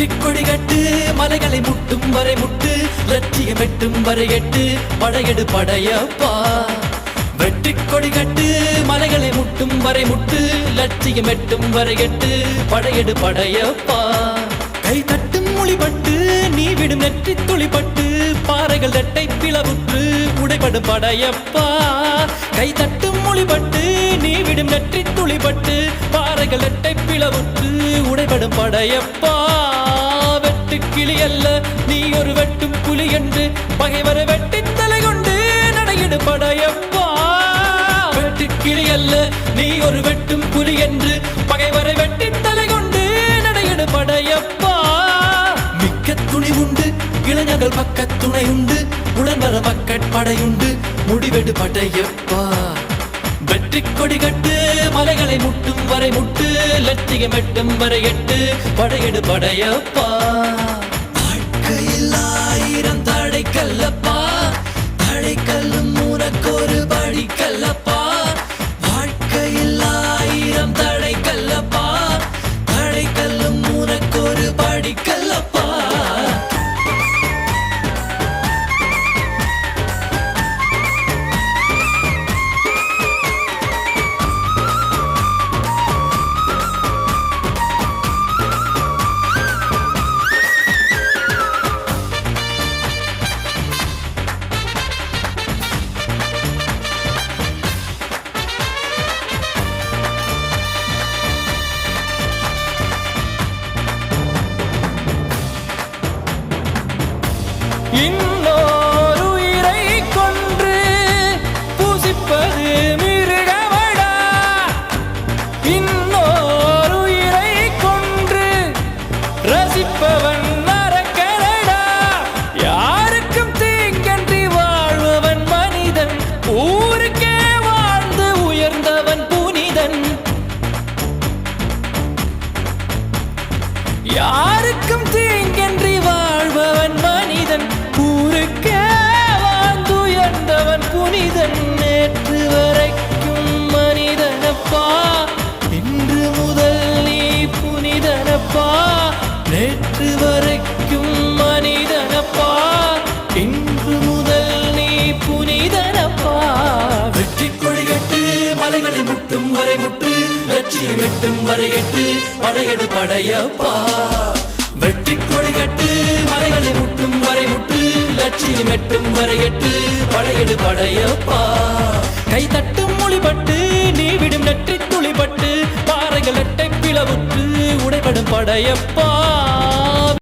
வெற்றி கொடி கட்டு மலைகளை முட்டும் வரை முட்டு லட்சியம் எட்டும் வரை எட்டு படையெடு படையப்பா வெற்றி கொடி கட்டு மலைகளை முட்டும் வரை முட்டு லட்சியம் எட்டும் வரை எட்டு படையெடு படையப்பா கை தட்டும் மொழிபட்டு நீ விடும் நெற்றி துளிப்பட்டு பாறைகள் இரட்டை பிளவுற்று உடைபடும் படையப்பா கை தட்டும் மொழிபட்டு நீ விடும் நெற்றி துளிப்பட்டு பாறைகள் இரட்டை பிளவுற்று உடைபடும் படையப்பா வெட்டு கிளி அல்ல நீ ஒரு வெட்டும் புலி என்று பகைவரை வெட்டி தலை கொண்டு நடையிடு படையப்பா வெட்டு கிளி அல்ல நீ ஒரு வெட்டும் புலி என்று பகைவரை வெட்டி தலை கொண்டு நடையிடு படையப்பா மிக்க துணி உண்டு இளைஞர்கள் பக்க துணை உண்டு உடன்வர மக்கட்படையுண்டு முடிவெடு படையப்பா வெற்றி கொடி கட்டு மலைகளை முட்டும் வரை முட்டு லட்சியம் எட்டும் வரை எட்டு படையெடு படையப்பா வாழ்க்கையில் ஆயிரம் தடைக்கல்லப்பா தடைக்கல்லும் உனக்கொரு படிக்கல்லப்பா வாழ்க்கையில் ஆயிரம் தடைக்கல்லப்பா தடைக்கல்லும் உனக்கொரு படிக்கல்லப்பா இன்னொரு உயிரை கொன்று பூசிப்பது மிருகமடா இன்னொரு உயிரை கொன்று ரசிப்பவன் நரக்கரடா யாருக்கும் தீங்கன்றி வாழ்பவன் மனிதன் ஊருக்கே வாழ்ந்து உயர்ந்தவன் புனிதன் யாருக்கும் தீங்கன்றி வாழ்பவன் மனிதன் ஊருக்கே வாழ்ந்துயர்ந்தவன் புனிதன் நேற்று வரைக்கும் மனிதனப்பா இன்று முதல் நீ புனிதனப்பா நேற்று வரைக்கும் மனிதனப்பா இன்று முதல் நீ புனிதனப்பா வெற்றி கொடி கட்டு மலைகளை முட்டும் வரை முட்டு லட்சியம் எட்டும் வரை எட்டு படையெடு படையப்பா வெற்றி கொடி கட்டு மலைகளை முட்டும் வரை முட்டு லட்சியம் எட்டும் வரை எட்டு படையெடு படையப்பா கை தட்டும் மொழிபட்டு நீ விடும் நெற்றி துளிப்பட்டு பாறைகள் இரட்டை பிளவுற்று உடைபடும் படையப்பா